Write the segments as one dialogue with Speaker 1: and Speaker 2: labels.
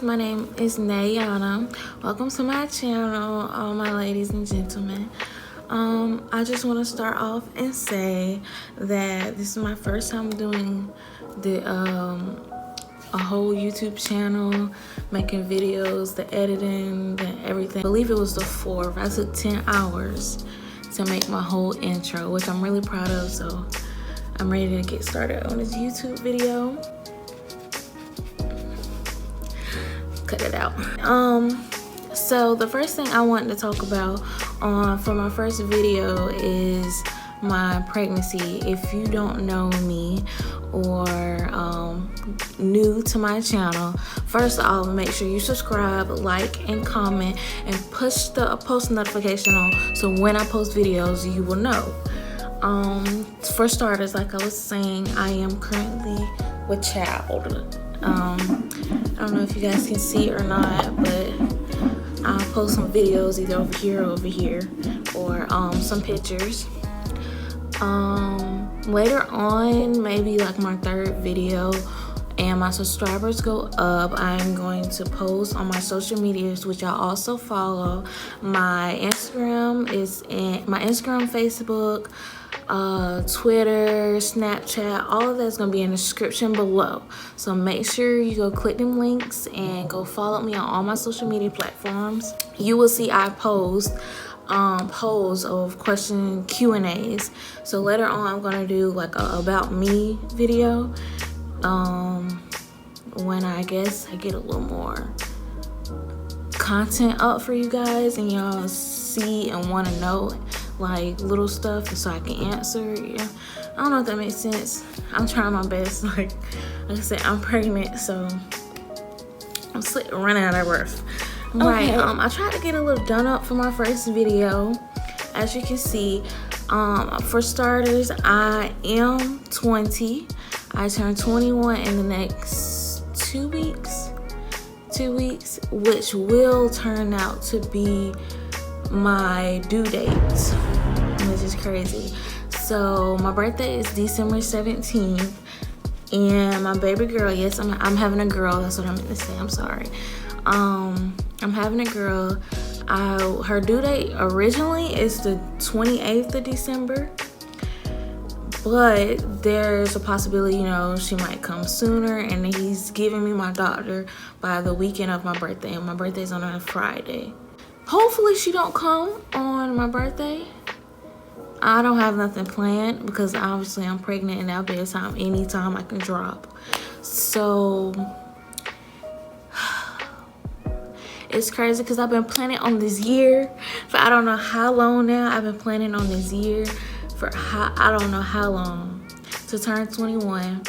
Speaker 1: guys, my name is Nayana. Welcome to my channel, all my ladies and gentlemen. I just want to start off and say that this is my first time doing a whole YouTube channel, making videos, the editing, and everything. I believe it was the 4th. I took 10 hours to make my whole intro, which I'm really proud of, so I'm ready to get started on this YouTube video. Cut it out. So the first thing I wanted to talk about for my first video is my pregnancy. If you don't know me or new to my channel, first of all, make sure you subscribe, like, and comment, and push the post notification on so when I post videos you will know. For starters, like I was saying, I am currently with child. I don't know if you guys can see or not, but I'll post some videos either over here or some pictures. Later on, maybe like my 3rd video and my subscribers go up, I'm going to post on my social medias, which I also follow. My Instagram, Facebook, Twitter, Snapchat, all of that's gonna be in the description below. So make sure you go click them links and go follow me on all my social media platforms. You will see I post polls of question Q&As. So later on I'm gonna do like a about me video when I guess I get a little more content up for you guys and y'all see and want to know like little stuff so I can answer. Yeah, I don't know if that makes sense. I'm trying my best. Like I said, I'm pregnant, so I'm running out of breath. Okay. Right. I tried to get a little done up for my first video. As you can see, for starters, I am 20. I turn 21 in the next 2 weeks. 2 weeks, which will turn out to be my due date, which is crazy. So my birthday is December 17th, and my baby girl, yes, I'm having a girl. That's what I meant to say. I'm sorry. I'm having a girl. Her due date originally is the 28th of December, but there's a possibility, you know, she might come sooner, and he's giving me my doctor by the weekend of my birthday, and my birthday's on a Friday. Hopefully she don't come on my birthday. I don't have nothing planned because obviously I'm pregnant and that'll be a time anytime I can drop. So it's crazy because I've been planning on this year for I don't know how long now. I've been planning on this year for I don't know how long to turn 21.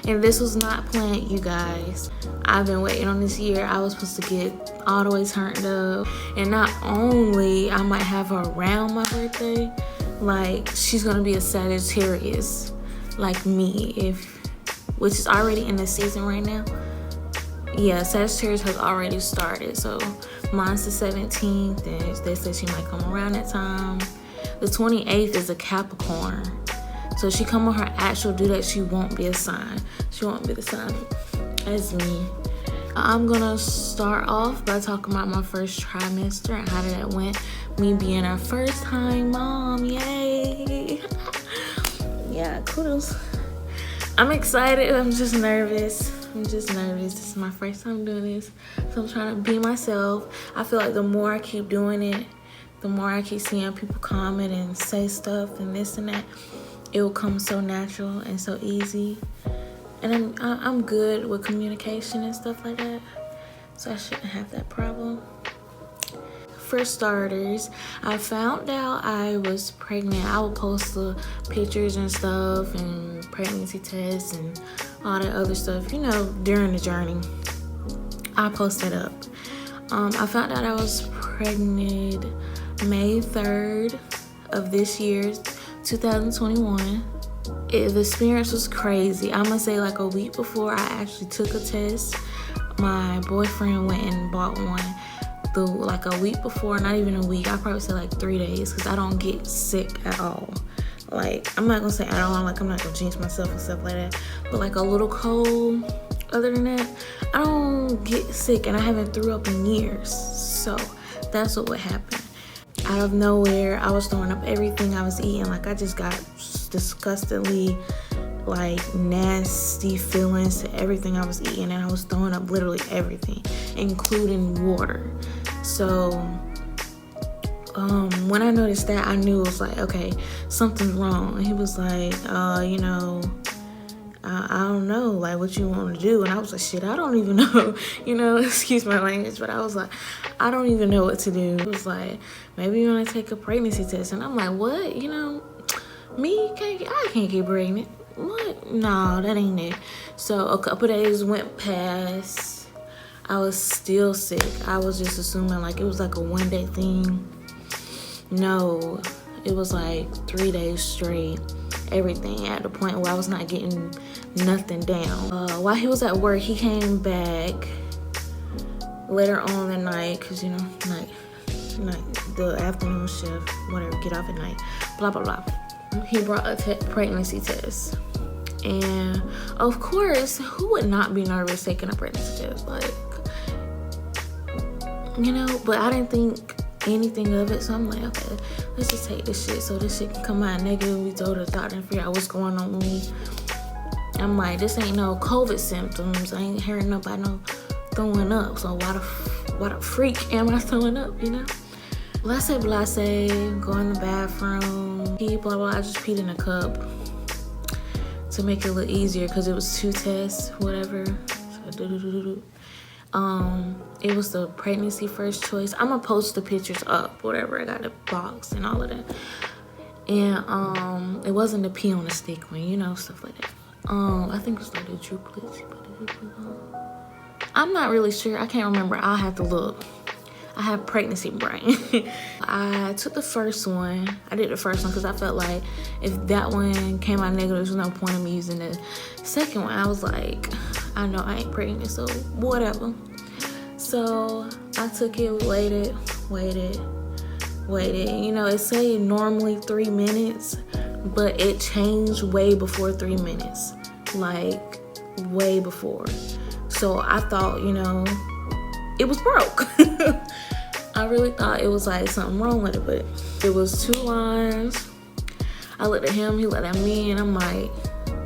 Speaker 1: And this was not planned, you guys. I've been waiting on this year. I was supposed to get all the way turned up. And not only I might have her around my birthday, like she's gonna be a Sagittarius like me, which is already in the season right now. Yeah, Sagittarius has already started. So mine's the 17th, and they said she might come around that time. The 28th is a Capricorn. So she come on her actual due date, she won't be a sign. She won't be the sign as me. I'm gonna start off by talking about my first trimester and how that went. Me being a first time mom, yay. Yeah, kudos. I'm excited, I'm just nervous. This is my first time doing this. So I'm trying to be myself. I feel like the more I keep doing it, the more I keep seeing people comment and say stuff and this and that, it will come so natural and so easy. And I'm good with communication and stuff like that, so I shouldn't have that problem. For starters, I found out I was pregnant. I would post the pictures and stuff and pregnancy tests and all that other stuff, you know, during the journey. I posted up. I found out I was pregnant May 3rd of this year, 2021. The experience was crazy. I'm gonna say like a week before I actually took a test, my boyfriend went and bought one. Like a week before, not even a week, I probably say like 3 days, because I don't get sick at all. Like, I'm not gonna say at all, like I'm not gonna jinx myself and stuff like that, but like a little cold, other than that, I don't get sick, and I haven't threw up in years. So that's what would happen. Out of nowhere, I was throwing up everything I was eating. Like, I just got disgustingly, like, nasty feelings to everything I was eating, and I was throwing up literally everything, including water. So when I noticed that, I knew it was like, okay, something's wrong. And he was like, you know, I don't know, like, what you want to do. And I was like, shit, I don't even know, you know, excuse my language, but I was like, I don't even know what to do. It was like, maybe you want to take a pregnancy test. And I'm like, what? You know, I can't get pregnant. What? No, that ain't it. So a couple days went past. I was still sick. I was just assuming like it was like a one-day thing. No, it was like 3 days straight. Everything at the point where I was not getting nothing down. While he was at work, he came back later on the night, because you know, night, the afternoon shift, whatever, get off at night, blah blah blah. He brought a pregnancy test, and of course, who would not be nervous taking a pregnancy test? Like, you know, but I didn't think anything of it, so I'm like, okay, let's just take this shit so this shit can come out negative. We told the doctor and figure out what's going on with me. I'm like, this ain't no COVID symptoms. I ain't hearing nobody no throwing up, so why the freak am I throwing up, you know? Blase, go in the bathroom, pee, blah blah. I just peed in a cup to make it a little easier because it was 2 tests, whatever. So, it was the pregnancy first choice. I'm gonna post the pictures up, whatever. I got the box and all of that. And it wasn't the pee on the stick one, you know, stuff like that. I think it was like the triplets. I'm not really sure. I can't remember. I'll have to look. I have pregnancy brain. I took the first one. I did the first one because I felt like if that one came out negative, there's no point in me using the second one. I was like, I know I ain't pregnant, so whatever. So I took it, waited. You know, it say normally 3 minutes, but it changed way before 3 minutes. Like, way before. So I thought, you know, it was broke. I really thought it was like something wrong with it, but it was 2 lines. I looked at him, he looked at me, and I'm like,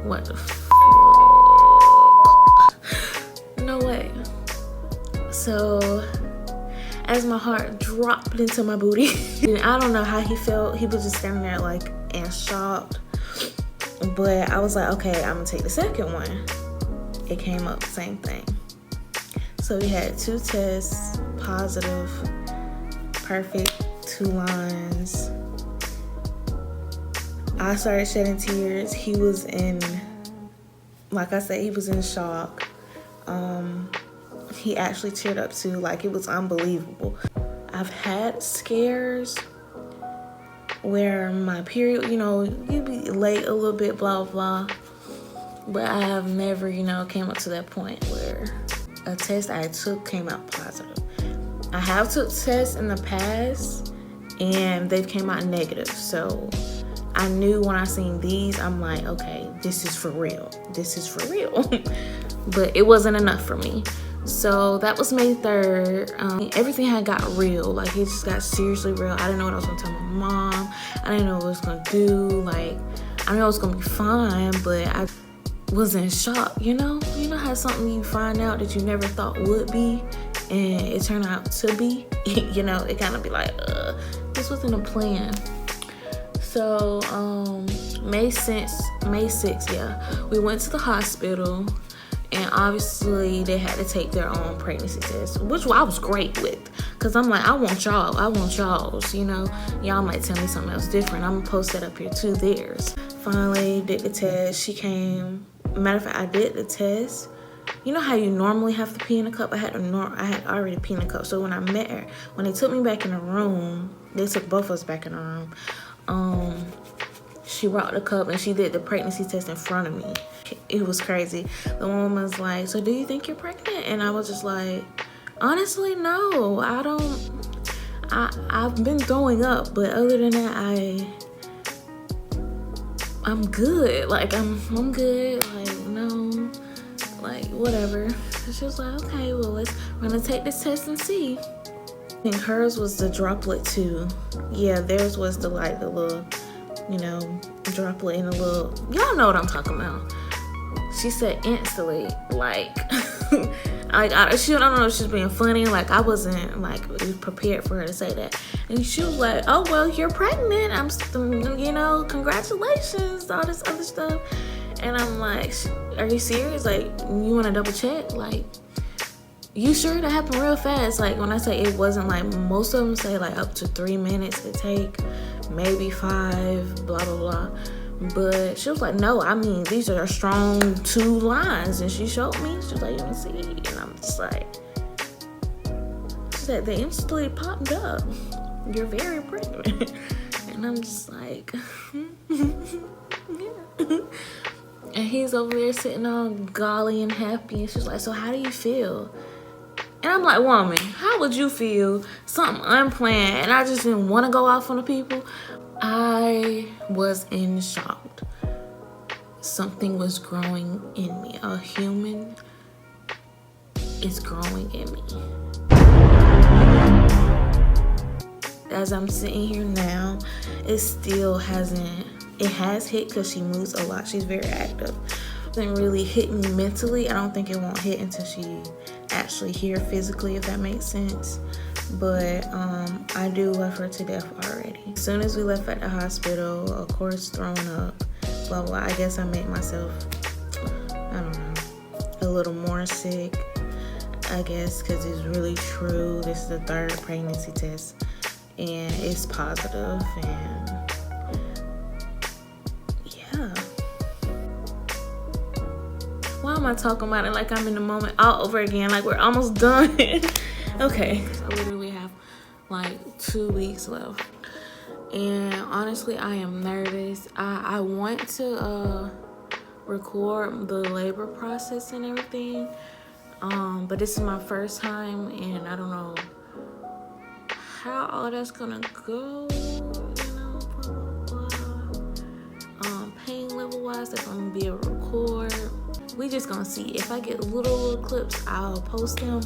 Speaker 1: what the f***? No way. So as my heart dropped into my booty, and I don't know how he felt. He was just standing there like in shock. But I was like, okay, I'm gonna take the second one. It came up, same thing. So we had 2 tests, positive, perfect, 2 lines. I started shedding tears. He was in, like I said, he was in shock. He actually teared up too, like it was unbelievable. I've had scares where my period, you know, you be late a little bit, blah, blah. But I have never, you know, came up to that point where a test I took came out positive. I have took tests in the past and they've came out negative. So I knew when I seen these, I'm like, okay, this is for real. This is for real. But it wasn't enough for me. So that was May 3rd. Everything had got real. Like, it just got seriously real. I didn't know what I was gonna tell my mom. I didn't know what I was gonna do. Like, I knew I was gonna be fine, but I was in shock, you know? You know how something you find out that you never thought would be, and it turned out to be? You know, it kind of be like, this wasn't a plan. So, May 6th, yeah. We went to the hospital. And obviously, they had to take their own pregnancy test, which I was great with. Because I'm like, I want y'all's, you know. Y'all might tell me something else different. I'm going to post that up here too, theirs. Finally, did the test. She came. Matter of fact, I did the test. You know how you normally have to pee in a cup? I had already peed in a cup. So when I met her, when they took me back in the room, they took both of us back in the room. She brought the cup and she did the pregnancy test in front of me. It was crazy. The woman was like, so do you think you're pregnant? And I was just like, honestly, no, I don't. I've been throwing up, but other than that, I'm good. Like, I'm good. Like, no, like, whatever. So she was like, okay, well, we're gonna take this test and see. I think hers was the droplet too. Yeah, theirs was the little, droplet in a little, y'all know what I'm talking about. She said instantly, like, I don't know if she's being funny. Like, I wasn't, like, prepared for her to say that. And she was like, oh, well, you're pregnant. Congratulations, all this other stuff. And I'm like, are you serious? Like, you want to double check? Like, you sure? That happened real fast. Like, when I say it wasn't, like, most of them say, like, up to 3 minutes to take, maybe 5, blah, blah, blah. But she was like, no, I mean, these are strong 2 lines. And she showed me. She was like, you want to see? And I'm just like, she said, they instantly popped up. You're very pregnant. And I'm just like, yeah. And he's over there sitting all golly and happy. And she's like, so how do you feel? And I'm like, woman, how would you feel? Something unplanned. And I just didn't want to go off on the people. I was in shock. Something was growing in me. A human is growing in me. As I'm sitting here now, it still hasn't, it has hit because she moves a lot. She's very active. It doesn't really hit me mentally. I don't think it won't hit until she actually here physically, if that makes sense. But I do love her to death already. As soon as we left at the hospital, of course, throwing up, blah, blah. I guess I made myself, I don't know, a little more sick, I guess, because it's really true. This is the 3rd pregnancy test, and it's positive, and yeah. Why am I talking about it like I'm in the moment all over again? Like, we're almost done. Okay. I literally have like 2 weeks left. And honestly, I am nervous. I want to record the labor process and everything. But this is my first time, and I don't know how all that's gonna go. Blah, blah, blah. Pain level wise, if I'm gonna be able to record. We just gonna see. If I get little clips, I'll post them.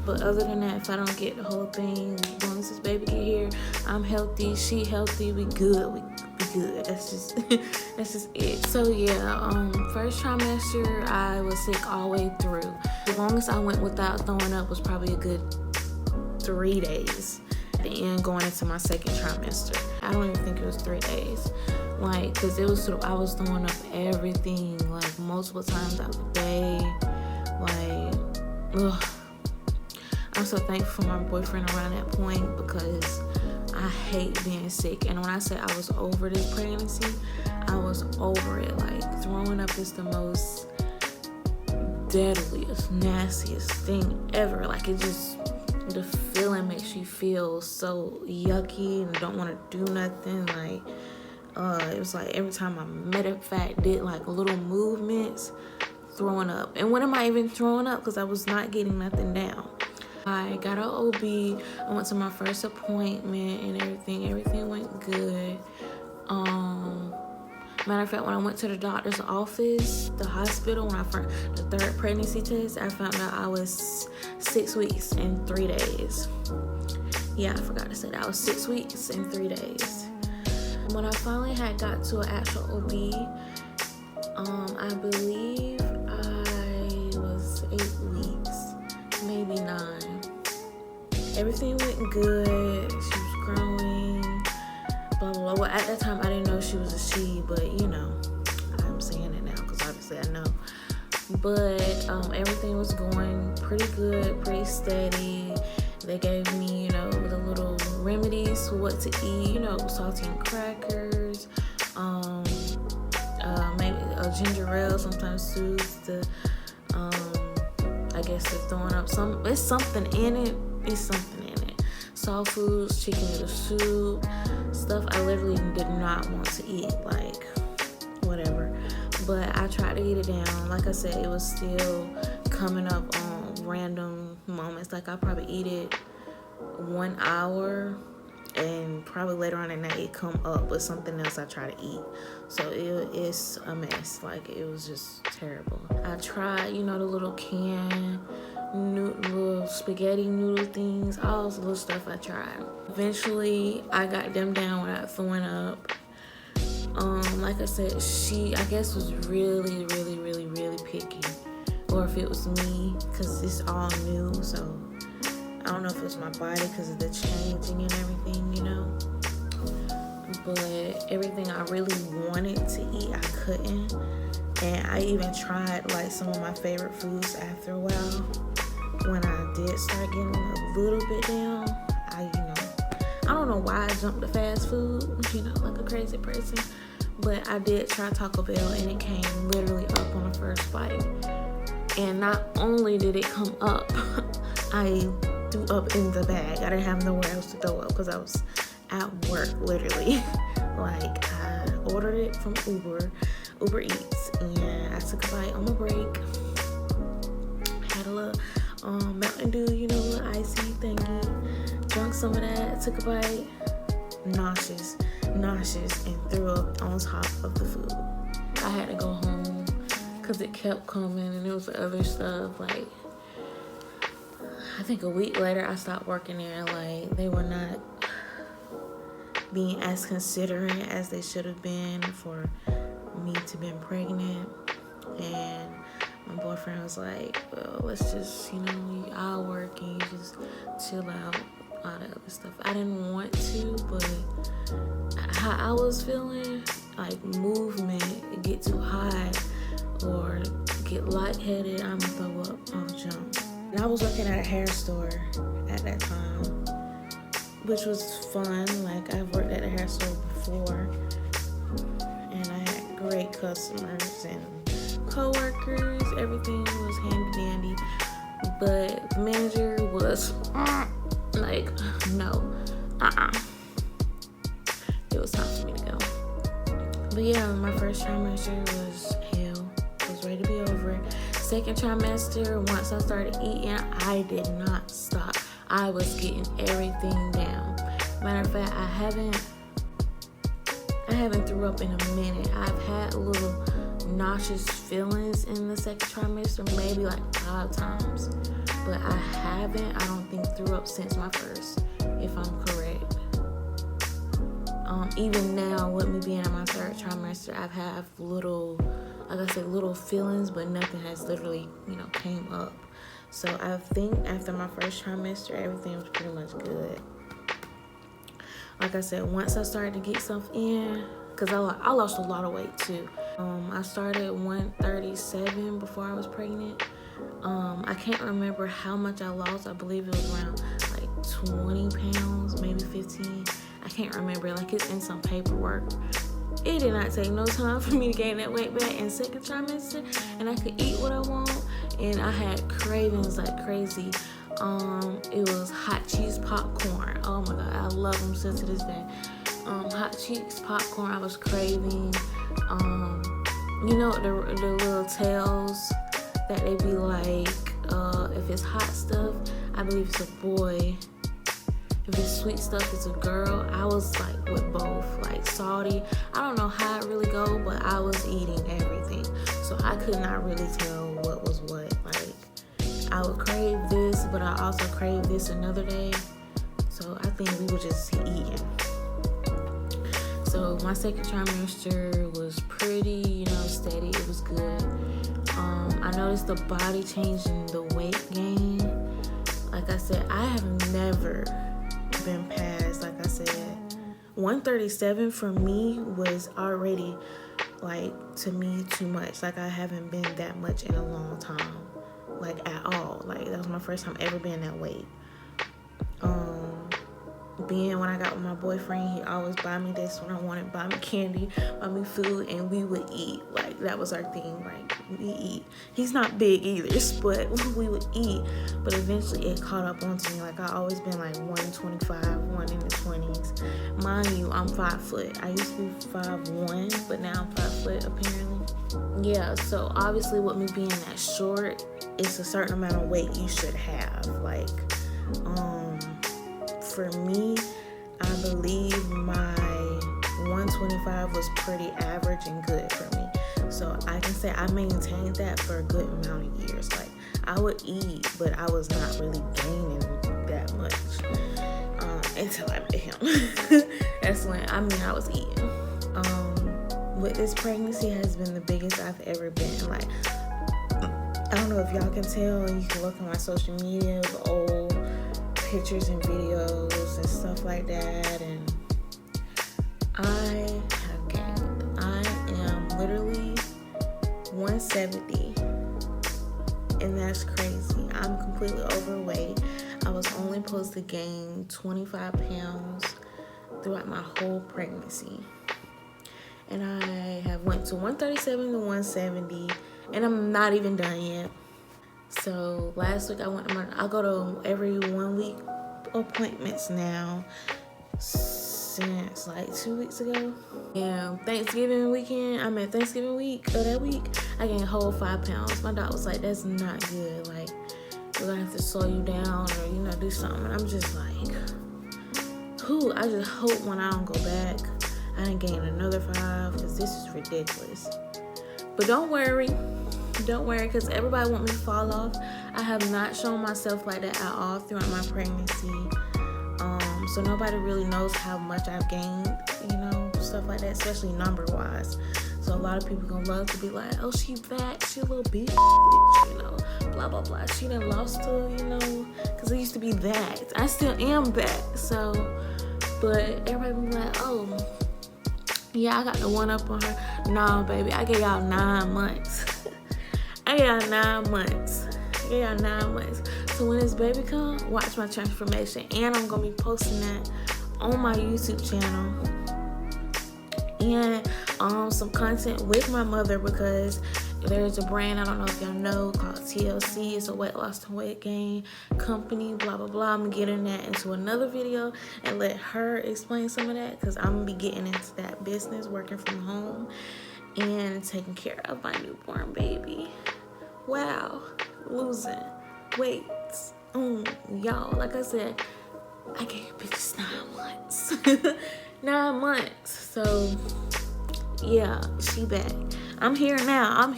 Speaker 1: But other than that, if I don't get the whole thing, as long as this baby get here, I'm healthy, she healthy, we good. We good. That's just it. So yeah, first trimester, I was sick all the way through. The longest I went without throwing up was probably a good 3 days. At the end, going into my second trimester, I don't even think it was 3 days. Like, cause it was I was throwing up everything, like multiple times out the day. Like, ugh. I'm so thankful for my boyfriend around that point, because I hate being sick. And when I say I was over this pregnancy, I was over it. Like, throwing up is the most deadliest, nastiest thing ever. Like, it just, the feeling makes you feel so yucky and don't want to do nothing. Like, it was like every time I did like little movements, throwing up. And when am I even throwing up? Because I was not getting nothing down. I got an OB. I went to my first appointment and everything. Everything went good. Matter of fact, when I went to the doctor's office, the hospital, the 3rd pregnancy test, I found out I was 6 weeks and 3 days. Yeah, I forgot to say that. I was 6 weeks and 3 days. When I finally had got to an actual OB, I believe I was 8 weeks, maybe 9. Everything went good. She was growing, blah, blah, blah. Well, at that time, I didn't know she was a she, but, I'm saying it now because obviously I know. But everything was going pretty good, pretty steady. They gave me, the little remedies for what to eat, saltine crackers, maybe a ginger ale sometimes soothes the, I guess the throwing up. It's something in it. It's something in it. Soft foods, chicken noodle soup, stuff I literally did not want to eat, like, whatever. But I tried to get it down. Like I said, it was still coming up on random moments. Like, I probably eat it 1 hour and probably later on at night it come up with something else I try to eat. So it's a mess. Like, it was just terrible. I tried, you know, the little little spaghetti noodle things, all those little stuff I tried. Eventually I got them down without throwing up. Like I said, she, I guess, was really picky, or if it was me, because it's all new. So I don't know if it was my body because of the changing and everything, you know. But everything I really wanted to eat, I couldn't. And I even tried like some of my favorite foods after a while. When I did start getting a little bit down, I don't know why I jumped to fast food, you know, like a crazy person. But I did try Taco Bell, and it came literally up on the first bite. And not only did it come up, I threw up in the bag. I didn't have nowhere else to throw up because I was at work, literally. Like, I ordered it from Uber Eats, and I took a bite on my break. Had a little Mountain Dew, you know, little icy thingy. Drunk some of that, took a bite. Nauseous, and threw up on top of the food. I had to go home because it kept coming, and there was other stuff. Like, I think a week later I stopped working there. Like, they were not being as considerate as they should have been for me to been pregnant. And my boyfriend was like, well, let's just, you know, I'll work and you just chill out, all that other stuff. I didn't want to, but how I was feeling, like, movement, get too high or get lightheaded, I'm gonna throw up on jump. And I was working at a hair store at that time, which was fun. Like, I've worked at a hair store before, and I had great customers and co-workers. Everything was handy dandy, but the manager was like, no, it was time for me to go. But yeah, my first trimester was hell. I was ready to be over. Second trimester, once I started eating, I did not stop. I was getting everything down. Matter of fact, I haven't threw up in a minute. I've had little nauseous feelings in the second trimester, maybe like 5 times. But I don't think, threw up since my first, if I'm correct. Even now, with me being in my third trimester, I've had little, like I said, little feelings, but nothing has literally, you know, came up. So I think after my first trimester, everything was pretty much good. Like I said, once I started to get stuff in, because I lost a lot of weight too. I started at 137 before I was pregnant. I can't remember how much I lost. I believe it was around like 20 pounds, maybe 15. I can't remember. Like, it's in some paperwork. It did not take no time for me to gain that weight back in second trimester, and I could eat what I want, and I had cravings like crazy. It was hot cheese popcorn. Oh my God, I love them still to this day. Hot cheese popcorn, I was craving. You know, the little tails that they be like, if it's hot stuff, I believe it's a boy. If it's sweet stuff, it's a girl. I was like with both, like salty. I don't know how it really go, but I was eating everything. So I could not really tell what was what. Like, I would crave this, but I also crave this another day. So I think we were just eating. So my second trimester was pretty, you know, steady. It was good. I noticed the body change and the weight gain. Like I said, I have never been past, like I said, 137 for me was already, like, to me, too much. Like, I haven't been that much in a long time, like, at all. Like, that was my first time ever being that weight. Being when I got with my boyfriend, he always buy me this when I wanted, buy me candy, buy me food, and we would eat. Like, that was our thing. Like, we eat. He's not big either, but we would eat. But eventually it caught up onto me. Like, I always been like 125, 1 in the 20s. Mind you, I'm 5 foot. I used to be 5'1", but now I'm 5 foot apparently. Yeah, so obviously with me being that short, it's a certain amount of weight you should have. Like, for me, I believe my 125 was pretty average and good for me. So I can say I maintained that for a good amount of years. Like, I would eat, but I was not really gaining that much until I met him. That's when, I was eating. With this pregnancy has been the biggest I've ever been. Like, I don't know if y'all can tell. You can look on my social media of old pictures and videos and stuff like that, and I have gained. I am literally 170, and that's crazy. I'm completely overweight. I was only supposed to gain 25 pounds throughout my whole pregnancy, and I have went to 137 to 170, and I'm not even done yet. So last week I go to every 1 week appointments now since like 2 weeks ago. Yeah, Thanksgiving weekend, Thanksgiving week of that week, I gained a whole 5 pounds. My doctor was like, that's not good. Like, we're gonna have to slow you down or, do something. And I'm just like, I just hope when I don't go back, I didn't gain another 5, because this is ridiculous. But don't worry, because everybody want me to fall off. I have not shown myself like that at all throughout my pregnancy. So nobody really knows how much I've gained, stuff like that, especially number-wise. So a lot of people gonna love to be like, oh, she fat, she a little bitch, blah, blah, blah. She done lost her, because I used to be that. I still am that, so, but everybody be like, oh, yeah, I got the one up on her. Nah, baby, I gave y'all 9 months. I gave y'all 9 months. So when this baby come, watch my transformation. And I'm going to be posting that on my YouTube channel. And some content with my mother, because there's a brand, I don't know if y'all know, called TLC. It's a weight loss and weight gain company, blah, blah, blah. I'm going to get in that into another video and let her explain some of that, because I'm going to be getting into that business, working from home and taking care of my newborn baby. Wow, losing weight. Y'all, like I said, I gave bitches 9 months. 9 months. So, yeah, she back. I'm here now.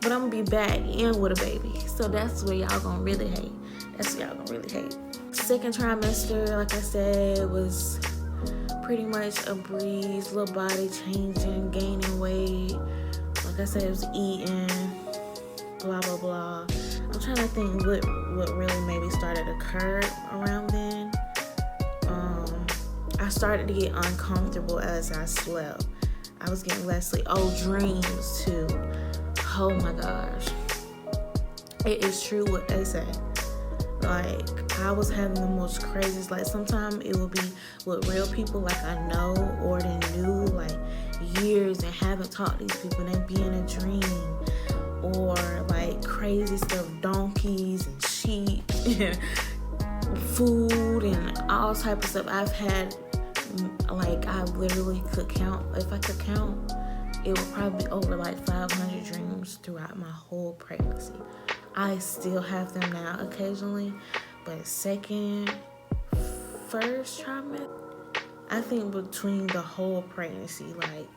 Speaker 1: But I'm gonna be back and with a baby. So that's where y'all gonna really hate. Second trimester, like I said, was pretty much a breeze. Little body changing, gaining weight. Like I said, it was eating, blah, blah, blah. I'm trying to think what really maybe started to occur around then. I started to get uncomfortable as I slept. I was getting less sleep. Dreams too. Oh my gosh. It is true what they say. Like, I was having the most craziest, like, sometimes it would be with real people like I know or they knew like years and haven't talked to these people, and they be in a dream. Or like crazy stuff, donkeys and sheep and food and all type of stuff. I've had, like, I literally could count. If I could count, it would probably be over like 500 dreams throughout my whole pregnancy. I still have them now occasionally, but first trimester, I think between the whole pregnancy, like,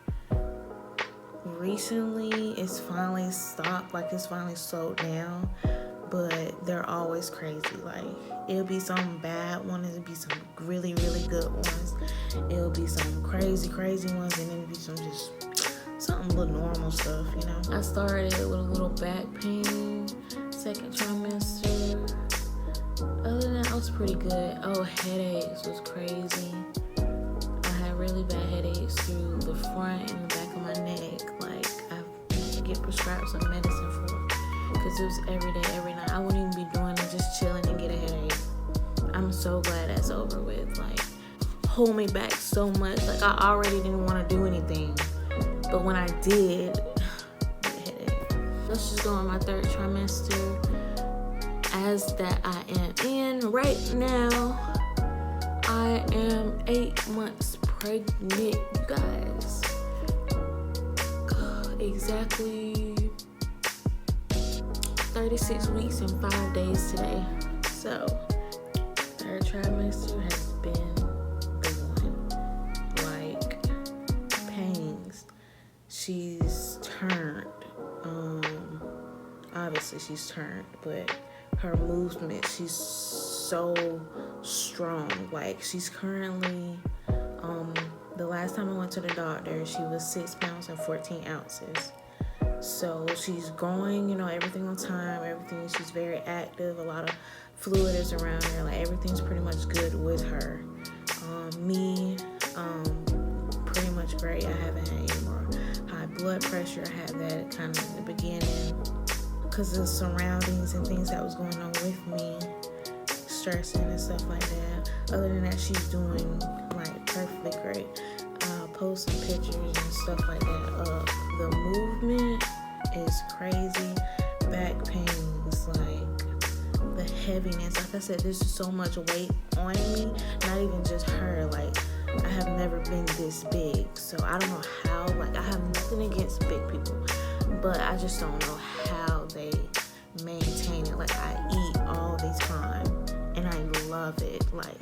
Speaker 1: recently it's finally stopped, like it's finally slowed down, but they're always crazy. Like, it'll be some bad ones, it'll be some really, really good ones, it'll be some crazy ones, and then it'll be something little normal stuff, I started with a little back pain, second trimester. Other than that, I was pretty good. Headaches was crazy. I had really bad headaches through the front and the back of my neck. Like, I had to get prescribed some medicine for, because it was every day, every night. I wouldn't even be doing it, just chilling and get a headache. I'm so glad that's over with. Like, hold me back so much. Like, I already didn't want to do anything, but when I did, I get a headache. Let's just go on my third trimester. As that I am in right now, I am 8 months pregnant, you guys. Exactly 36 weeks and 5 days today. So, third trimester has been the she's turned, but her movement, she's so strong. Like, she's currently, the last time I went to the doctor, she was 6 pounds and 14 ounces. So she's growing, you know, everything on time, everything. She's very active. A lot of fluid is around her. Like, everything's pretty much good with her. Pretty much great. I haven't had any more high blood pressure. I had that kind of in the beginning because of the surroundings and things that was going on with me, stressing and stuff like that. Other than that, she's doing like perfectly great. I'll post some pictures and stuff like that. The movement is crazy. Back pains, like the heaviness. Like I said, there's just so much weight on me. Not even just her. Like, I have never been this big, so I don't know how. Like, I have nothing against big people, but I just don't know how they maintain it. Like, I eat all the time, and I love it. Like,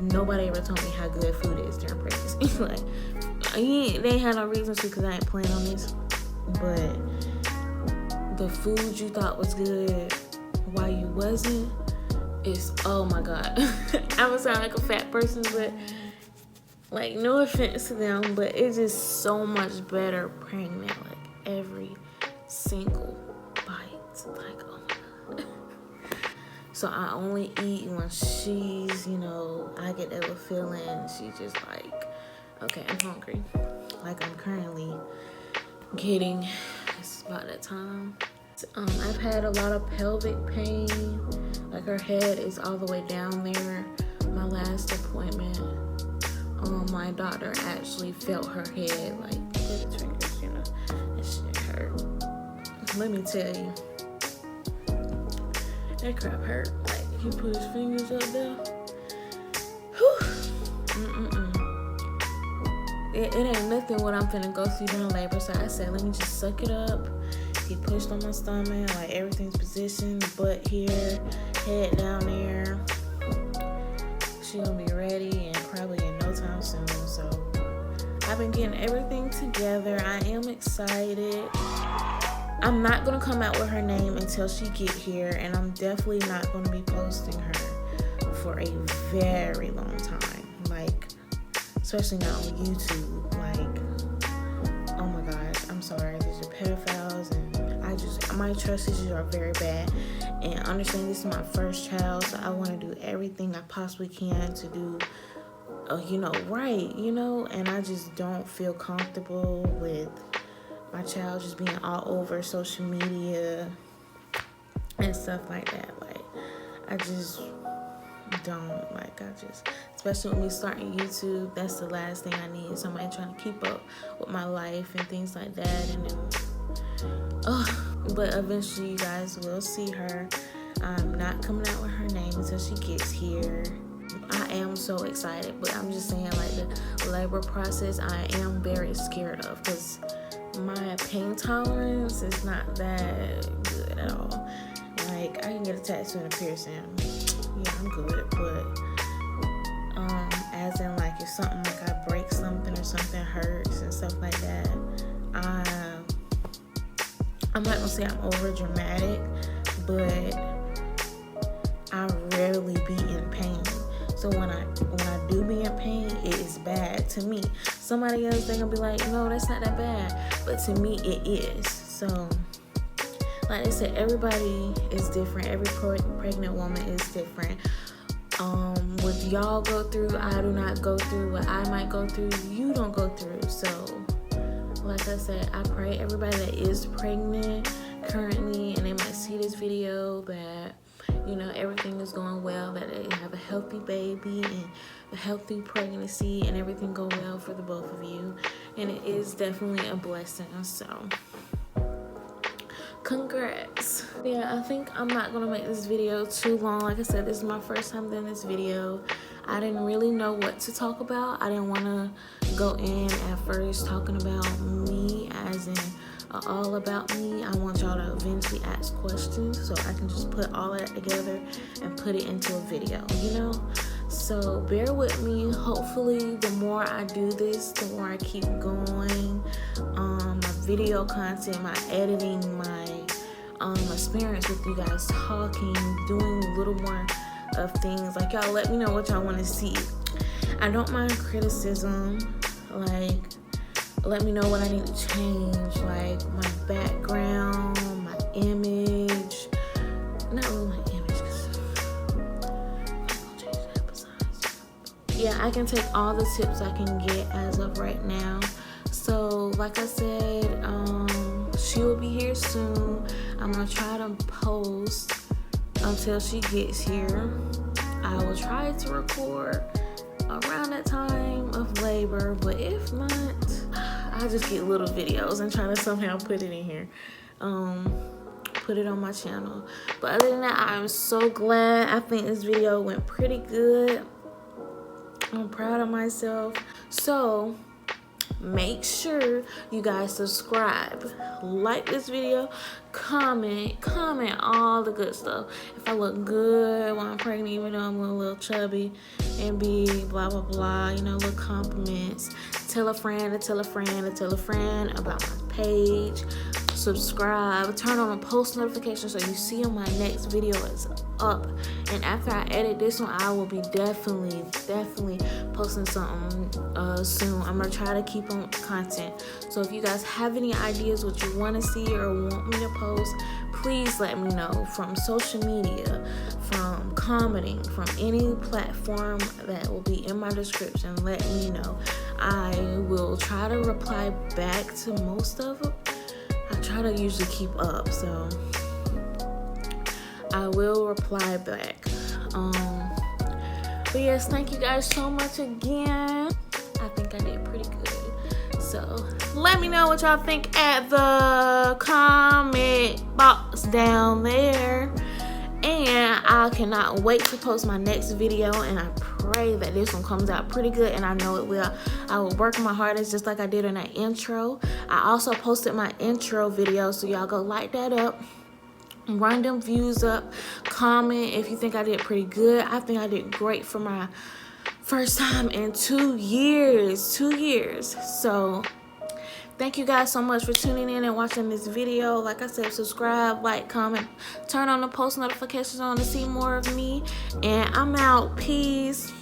Speaker 1: nobody ever told me how good food is during pregnancy. Like, they ain't had no reason to, because I ain't planning on this. But the food you thought was good while you wasn't, is, oh my God. I'm gonna sound like a fat person, but like, no offense to them, but it's just so much better pregnant. Like, every single bite. Like, oh my God. So I only eat when she's, you know, I get that little feeling. She's just like, okay, I'm hungry. Like, I'm currently getting, it's about that time. I've had a lot of pelvic pain. Like, her head is all the way down there. My last appointment, my doctor actually felt her head, like, with his fingers, you know, that shit hurt. Let me tell you, that crap hurt. Like, he put his fingers up there. Whew. It ain't nothing what I'm finna go through during labor, so I said, let me just suck it up. He pushed on my stomach, like, everything's positioned, butt here, head down there. She gonna be ready and probably in no time soon. So I've been getting everything together. I am excited. I'm not gonna come out with her name until she get here, and I'm definitely not gonna be posting her for a very long time. Like, especially not on YouTube. Like, oh my gosh, I'm sorry. These are pedophiles, and my trust issues are very bad. And understand this is my first child, so I want to do everything I possibly can to do, you know, right, you know, and I just don't feel comfortable with my child just being all over social media and stuff like that. Like, I just don't, like, especially with me starting YouTube, that's the last thing I need. Somebody trying to keep up with my life and things like that. And then, but eventually you guys will see her. I'm not coming out with her name until she gets here. I am so excited, but I'm just saying, like, the labor process I am very scared of, because my pain tolerance is not that good at all. Like, I can get a tattoo and a piercing. Yeah, I'm good, but as in, like, if something, like, I break something or something hurts and stuff like that, I'm not gonna say I'm over dramatic, but I rarely be in pain. So when I do be in pain, it is bad to me. Somebody else, they gonna be like, no, that's not that bad, but to me it is. So like I said, everybody is different. Every pregnant woman is different. What y'all go through, I do not go through. What I might go through, you don't go through. So like I said, I pray everybody that is pregnant currently, and they might see this video, that, you know, everything is going well, that they have a healthy baby and a healthy pregnancy, and everything go well for the both of you. And it is definitely a blessing. So congrats. Yeah, I think I'm not gonna make this video too long. Like I said, this is my first time doing this video. I didn't really know what to talk about. I didn't want to go in at first talking about me, as in all about me. I want y'all to eventually ask questions so I can just put all that together and put it into a video, you know? So bear with me. Hopefully the more I do this, the more I keep going. My video content, my editing, my experience with you guys talking, doing a little more of things. Like, y'all let me know what y'all want to see. I don't mind criticism. Like, let me know what I need to change, like my background, my image. Not really my image, because I'm gonna change that besides. Yeah, I can take all the tips I can get as of right now. So like I said, she will be here soon. I'm gonna try to post until she gets here. I will try to record around that time of labor, but if not, I'll just get little videos and try to somehow put it in here, put it on my channel. But other than that, I'm so glad. I think this video went pretty good. I'm proud of myself. So make sure you guys subscribe, like this video, comment all the good stuff. If I look good while I'm pregnant, even though I'm a little chubby and big, blah blah blah, you know, little compliments. Tell a friend to tell a friend to tell a friend about my page. Subscribe, turn on the post notifications so you see when my next video is up. And after I edit this one, I will be definitely posting something soon. I'm gonna try to keep on content. So if you guys have any ideas what you want to see or want me to post, please let me know, from social media, from commenting, from any platform that will be in my description. Let me know. I will try to reply back to most of them. I try to usually keep up, so I will reply back. But yes, thank you guys so much again. I think I did pretty good. So let me know what y'all think at the comment box down there. And I cannot wait to post my next video, and I pray that this one comes out pretty good, and I know it will. I will work my hardest just like I did in that intro. I also posted my intro video, so y'all go like that up, run them views up, comment if you think I did pretty good. I think I did great for my first time in 2 years. So thank you guys so much for tuning in and watching this video. Like I said, subscribe, like, comment, turn on the post notifications on to see more of me. And I'm out. Peace.